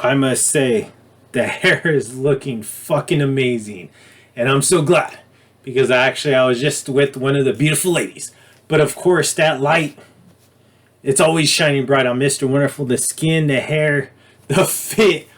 I must say, the hair is looking fucking amazing. And I'm so glad because I was just with one of the beautiful ladies. But of course, that light, it's always shining bright on Mr. Wonderful. The skin, the hair, the fit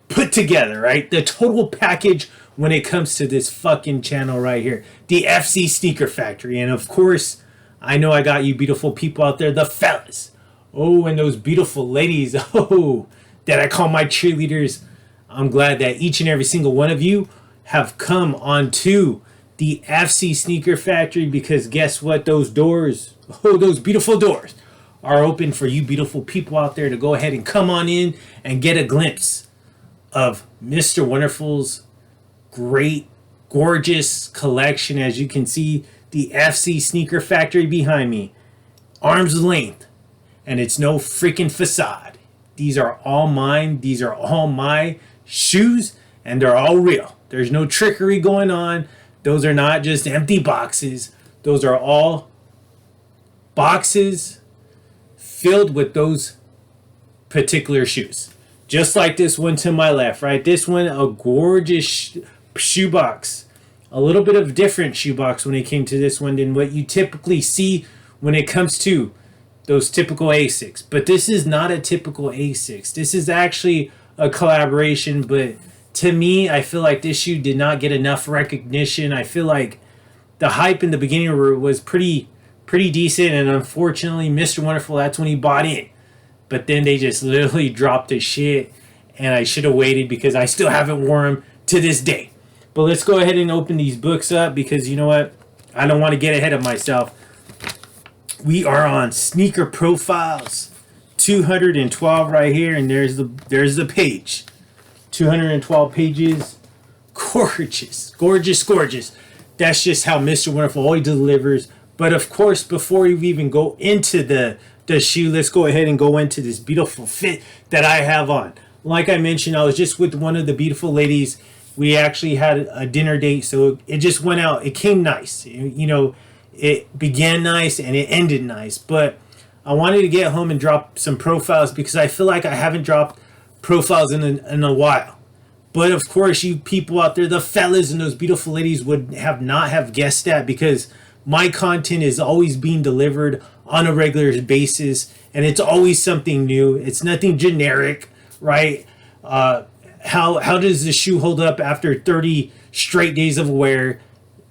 put together, right? The total package when it comes to this fucking channel right here. The FC Sneaker Factory. And of course, I know I got you beautiful people out there, the fellas. Oh, and those beautiful ladies. Oh, that I call my cheerleaders. I'm glad that each and every single one of you have come onto the FC Sneaker Factory because guess what? Those doors, oh, those beautiful doors are open for you beautiful people out there to go ahead and come on in and get a glimpse of Mr. Wonderful's great, gorgeous collection. As you can see, the FC Sneaker Factory behind me, arm's length, and it's no freaking facade. These are all mine. These are all my shoes, and they're all real. There's no trickery going on. Those are not just empty boxes. Those are all boxes filled with those particular shoes. Just like this one to my left, right? This one, a gorgeous shoebox. A little bit of different shoebox when it came to this one than what you typically see when it comes to those typical Asics. But this is not a typical Asics. This is actually a collaboration, but to me, I feel like this shoe did not get enough recognition. I feel like the hype in the beginning was pretty decent, and unfortunately, Mr. Wonderful, that's when he bought in. But then they just literally dropped the shit, and I should have waited because I still haven't worn them to this day. But let's go ahead and open these books up because you know what? I don't want to get ahead of myself. We are on Sneaker Profiles 212 right here, and there's the page. 212 pages. Gorgeous, gorgeous, gorgeous. That's just how Mr. Wonderful always delivers. But of course, before we even go into the shoe, let's go ahead and go into this beautiful fit that I have on. Like I mentioned, I was just with one of the beautiful ladies. We actually had a dinner date, so it just went out. It came nice. You know, it began nice and it ended nice. But I wanted to get home and drop some profiles because I feel like I haven't dropped profiles in a while. But of course, you people out there, the fellas and those beautiful ladies would not have guessed that because my content is always being delivered on a regular basis and it's always something new. It's nothing generic, right? How does the shoe hold up after 30 straight days of wear?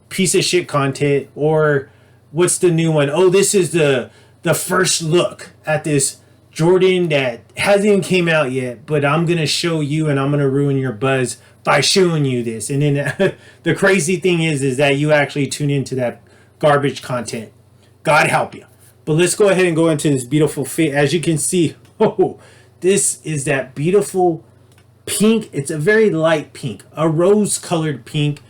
Piece of shit content. Or what's the new one? Oh, this is the first look at this Jordan that hasn't even came out yet, but I'm going to show you and I'm going to ruin your buzz by showing you this. And then the crazy thing is that you actually tune into that garbage content. God help you. But let's go ahead and go into this beautiful fit. As you can see, oh, this is that beautiful pink. It's a very light pink, a rose colored pink.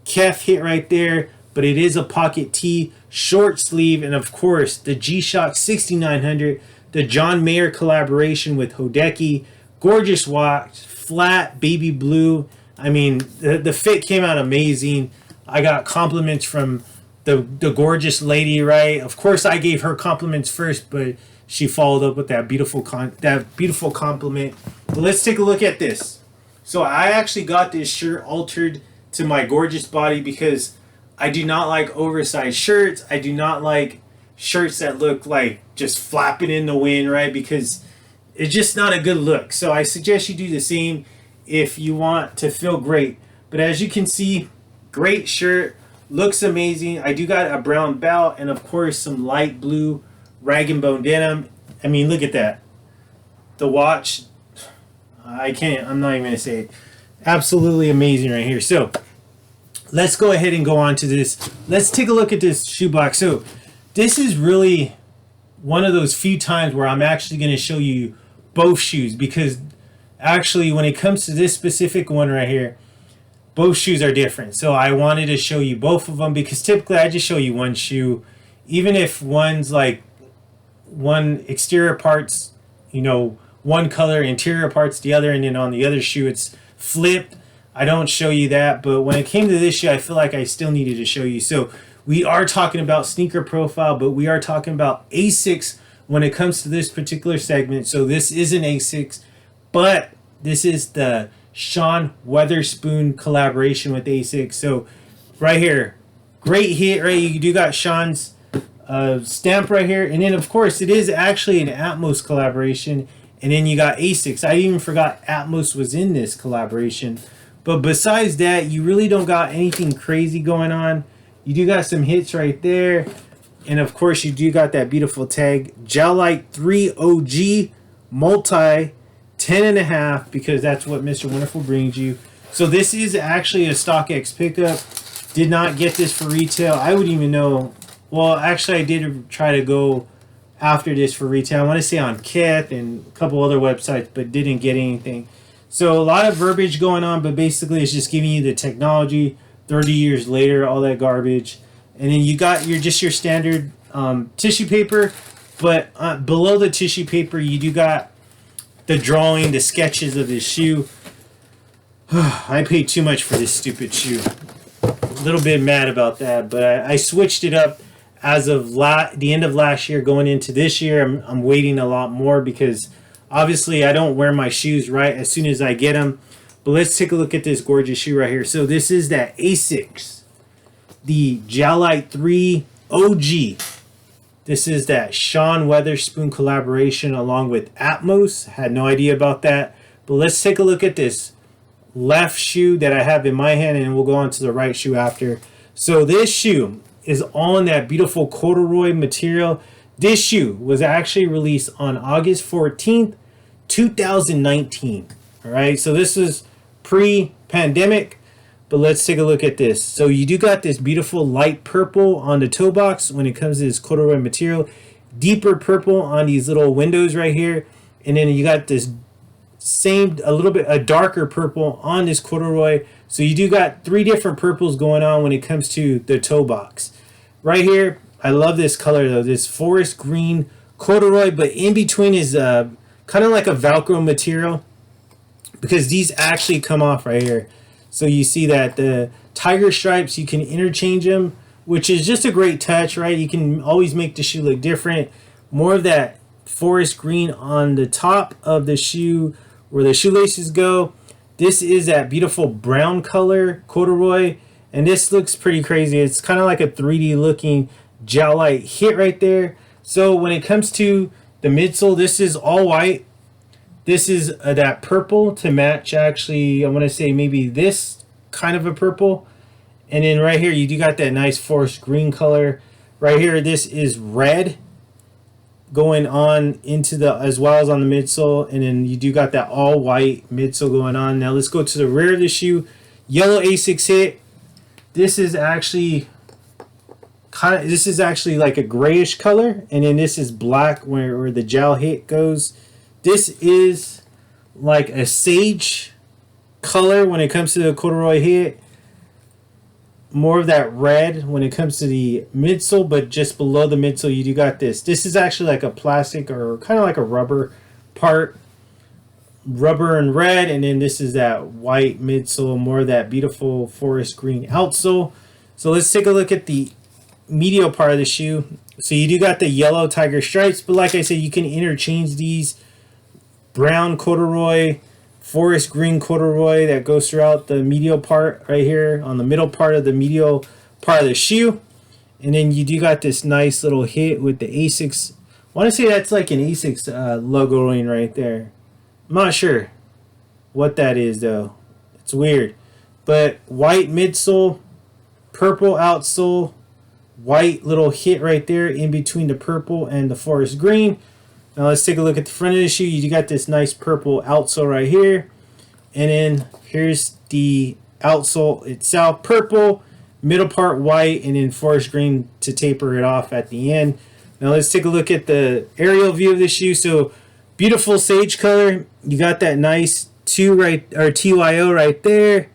Kef hit right there, but it is a pocket tee, short sleeve, and of course the G-Shock 6900, the John Mayer collaboration with Hideki. Gorgeous watch, flat baby blue. I mean, the fit came out amazing. I got compliments from the gorgeous lady, right? Of course, I gave her compliments first, but she followed up with that beautiful compliment. But let's take a look at this. So I actually got this shirt altered to my gorgeous body because I do not like oversized shirts. I do not like shirts that look like just flapping in the wind, right? Because it's just not a good look. So I suggest you do the same if you want to feel great. But as you can see, great shirt, looks amazing. I do got a brown belt and of course some light blue rag and bone denim. I mean, look at that. The watch, I'm not even going to say it. Absolutely amazing right here. So let's go ahead and go on to this. Let's take a look at this shoebox. So this is really one of those few times where I'm actually going to show you both shoes because actually when it comes to this specific one right here, both shoes are different. So I wanted to show you both of them because typically I just show you one shoe. Even if one's like one exterior parts, you know, one color, interior parts the other, and then on the other shoe it's flipped. I don't show you that, but when it came to this shoe, I feel like I still needed to show you. So we are talking about sneaker profile, but we are talking about Asics when it comes to this particular segment. So this is an Asics, but This is the Sean Wotherspoon collaboration with Asics. So right here, great hit, right? You do got Sean's stamp right here, and then of course it is actually an Atmos collaboration, and then you got Asics. I even forgot Atmos was in this collaboration. But besides that, you really don't got anything crazy going on. You do got some hits right there. And of course, you do got that beautiful tag. Lyte 3 OG multi 10.5, because that's what Mr. Wonderful brings you. So this is actually a StockX pickup. Did not get this for retail. I wouldn't even know. Well, actually, I did try to go after this for retail. I want to say on Kith and a couple other websites, but didn't get anything. So a lot of verbiage going on, but basically it's just giving you the technology 30 years later, all that garbage. And then you got your standard tissue paper, but below the tissue paper you do got the drawing, the sketches of this shoe. I paid too much for this stupid shoe. A little bit mad about that, but I switched it up as of the end of last year going into this year. I'm waiting a lot more because obviously I don't wear my shoes right as soon as I get them. But let's take a look at this gorgeous shoe right here. So this is that Asics, the Lyte 3 OG. This is that Sean Wotherspoon collaboration along with Atmos. Had no idea about that. But let's take a look at this left shoe that I have in my hand, and we'll go on to the right shoe after. So this shoe is all in that beautiful corduroy material. This shoe was actually released on August 14th, 2019. All right, so this is pre-pandemic, but let's take a look at this. So you do got this beautiful light purple on the toe box when it comes to this corduroy material, deeper purple on these little windows right here, and then you got this a darker purple on this corduroy. So you do got three different purples going on when it comes to the toe box. Right here, I love this color though, this forest green corduroy, but in between is kind of like a Velcro material, because these actually come off right here. So you see that the tiger stripes, you can interchange them, which is just a great touch, right? You can always make the shoe look different. More of that forest green on the top of the shoe where the shoelaces go. This is that beautiful brown color corduroy, and this looks pretty crazy. It's kind of like a 3D looking Lyte hit right there. So when it comes to the midsole, this is all white. This is that purple to match, actually, I want to say maybe this kind of a purple. And then right here, you do got that nice forest green color. Right here, this is red going on into the, as well as on the midsole. And then you do got that all white midsole going on. Now let's go to the rear of the shoe. Yellow Asics hit. This is actually like a grayish color. And then this is black where the gel hit goes. This is like a sage color when it comes to the corduroy hit. More of that red when it comes to the midsole, but just below the midsole you do got this. This is actually like a plastic or kind of like a rubber part. Rubber and red, and then this is that white midsole, more of that beautiful forest green outsole. So let's take a look at the medial part of the shoe. So you do got the yellow tiger stripes, but like I said, you can interchange these. Brown corduroy, forest green corduroy that goes throughout the medial part right here on the middle part of the medial part of the shoe. And then you do got this nice little hit with the Asics. I want to say that's like an Asics logoing right there. I'm not sure what that is though. It's weird. But white midsole, purple outsole, white little hit right there in between the purple and the forest green. Now let's take a look at the front of the shoe. You got this nice purple outsole right here. And then here's the outsole itself. Purple, middle part white, and then forest green to taper it off at the end. Now let's take a look at the aerial view of the shoe. So beautiful sage color. You got that nice TYO right there.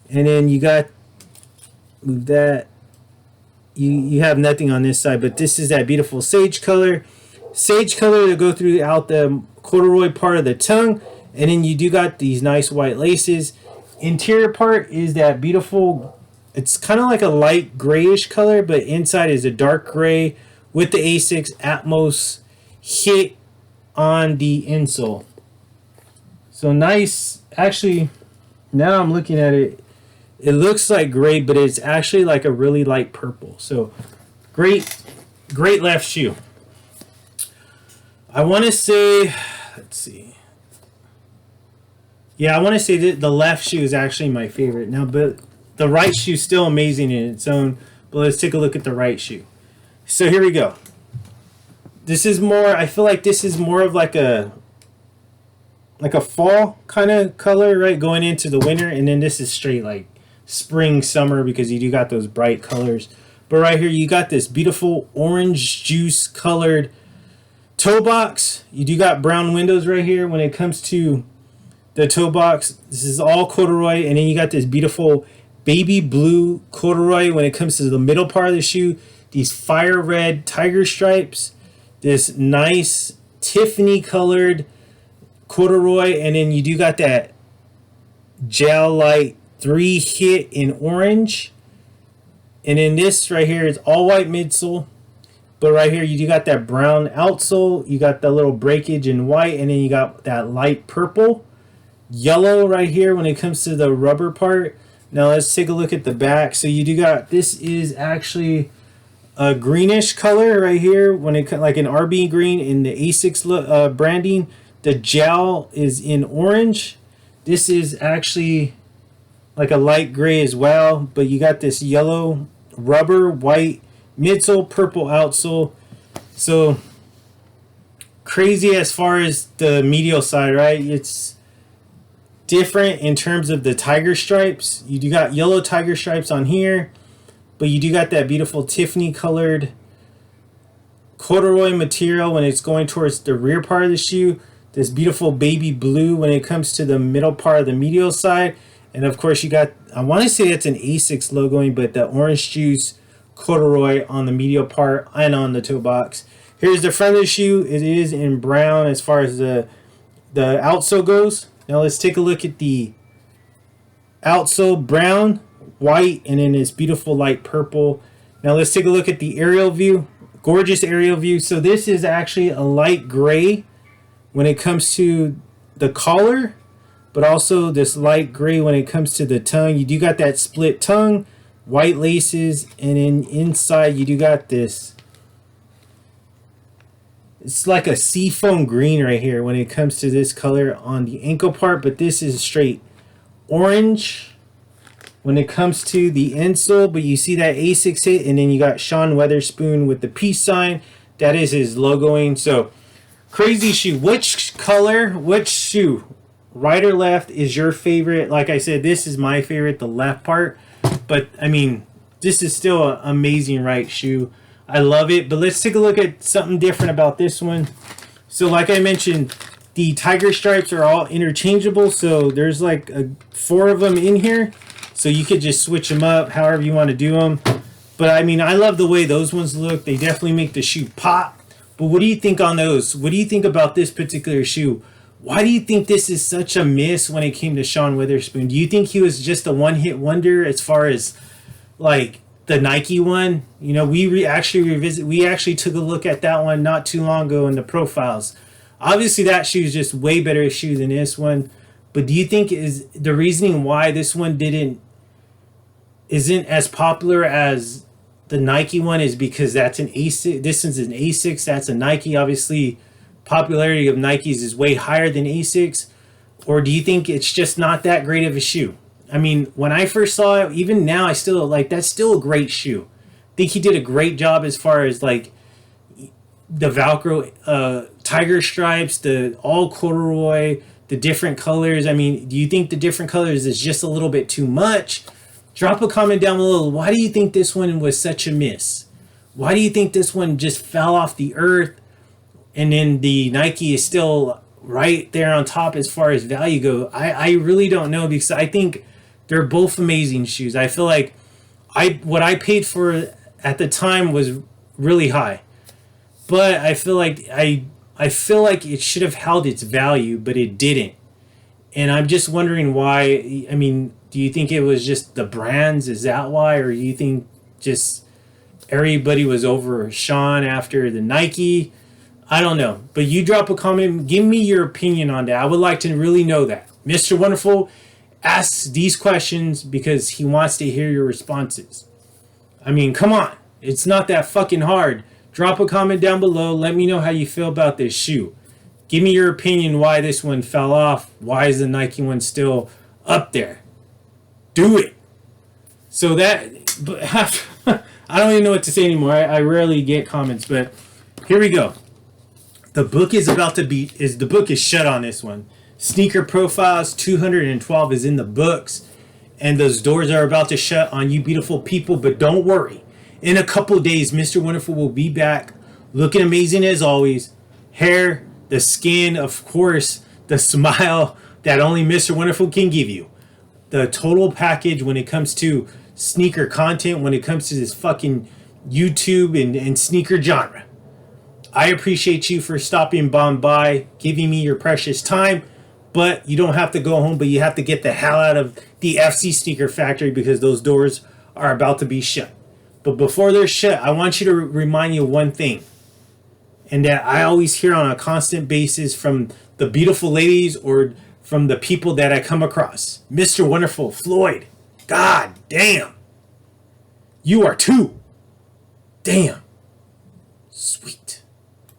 And then you got, move that. You have nothing on this side, but this is that beautiful sage color. Sage color to go throughout the corduroy part of the tongue, and then you do got these nice white laces. Interior part is that beautiful, it's kind of like a light grayish color, but inside is a dark gray with the Asics Atmos hit on the insole. So nice. Actually, now I'm looking at it. It looks like gray, but it's actually like a really light purple. So great, great left shoe. I want to say, let's see. Yeah, I want to say that the left shoe is actually my favorite. Now, but the right shoe is still amazing in its own. But let's take a look at the right shoe. So here we go. This is more, I feel like this is more of like a fall kind of color, right? Going into the winter. And then this is straight like spring, summer, because you do got those bright colors. But right here, you got this beautiful orange juice colored toe box. You do got brown windows right here when it comes to the toe box. This is all corduroy, and then you got this beautiful baby blue corduroy when it comes to the middle part of the shoe. These fire red tiger stripes, this nice Tiffany colored corduroy, and then you do got that gel light 3 hit in orange. And then this right here is all white midsole. But right here, you do got that brown outsole. You got the little breakage in white. And then you got that light purple. Yellow right here when it comes to the rubber part. Now let's take a look at the back. So you do got, this is actually a greenish color right here. When it like an RB green in the Asics branding. The gel is in orange. This is actually like a light gray as well. But you got this yellow rubber, white midsole, purple outsole. So crazy as far as the medial side, right? It's different in terms of the tiger stripes. You do got yellow tiger stripes on here, but you do got that beautiful Tiffany colored corduroy material when it's going towards the rear part of the shoe. This beautiful baby blue when it comes to the middle part of the medial side. And of course you got, I want to say it's an Asics logoing, but the orange juice corduroy on the medial part and on the toe box. Here's the front of the shoe. It is in brown as far as the outsole goes. Now let's take a look at the outsole, brown, white, and then this beautiful light purple. Now let's take a look at the aerial view. Gorgeous aerial view. So this is actually a light gray when it comes to the collar, but also this light gray when it comes to the tongue. You do got that split tongue, white laces, and then inside you do got this, it's like a seafoam green right here when it comes to this color on the ankle part, but this is straight orange when it comes to the insole. But you see that Asics hit, and then you got Sean Wotherspoon with the peace sign. That is his logoing. So crazy shoe. Which color, which shoe, right or left, is your favorite? Like I said, this is my favorite, the left part. But I mean, this is still an amazing right shoe. I love it. But let's take a look at something different about this one. So like I mentioned, the tiger stripes are all interchangeable. So there's like 4 of them in here. So you could just switch them up however you want to do them. But I mean, I love the way those ones look. They definitely make the shoe pop. But what do you think on those? What do you think about this particular shoe? Why do you think this is such a miss when it came to Sean Wotherspoon? Do you think he was just a one-hit wonder as far as like the Nike one? You know, we actually took a look at that one not too long ago in the profiles. Obviously, that shoe is just way better shoe than this one. But do you think is the reasoning why this one isn't as popular as the Nike one is because that's an Asics? This is an Asics. That's a Nike. Obviously, popularity of Nikes is way higher than Asics. Or do you think it's just not that great of a shoe? I mean, when I first saw it, even now, I still like, that's still a great shoe. I think he did a great job as far as like the Velcro tiger stripes, the all corduroy, the different colors. I mean, do you think the different colors is just a little bit too much? Drop a comment down below. Why do you think this one was such a miss? Why do you think this one just fell off the earth and then the Nike is still right there on top as far as value go? I really don't know, because I think they're both amazing shoes. I feel like what I paid for at the time was really high, but I feel like it should have held its value, but it didn't. And I'm just wondering why. I mean, do you think it was just the brands? Is that why? Or do you think just everybody was over Sean after the Nike? I don't know. But you drop a comment. Give me your opinion on that. I would like to really know that. Mr. Wonderful asks these questions because he wants to hear your responses. I mean, come on. It's not that fucking hard. Drop a comment down below. Let me know how you feel about this shoe. Give me your opinion why this one fell off. Why is the Nike one still up there? Do it. So that... I don't even know what to say anymore. I rarely get comments, but here we go. The book is about to be... The book is shut on this one. Sneaker Profiles 212 is in the books. And those doors are about to shut on you beautiful people. But don't worry. In a couple days, Mr. Wonderful will be back. Looking amazing as always. Hair, the skin, of course. The smile that only Mr. Wonderful can give you. The total package when it comes to sneaker content. When it comes to this fucking YouTube and sneaker genre. I appreciate you for stopping by. Giving me your precious time. But you don't have to go home, but you have to get the hell out of the FC Sneaker Factory because those doors are about to be shut. But before they're shut, I want you to remind you of one thing. And that I always hear on a constant basis from the beautiful ladies or from the people that I come across. Mr. Wonderful, FLOYD, God damn. You are too damn sweet.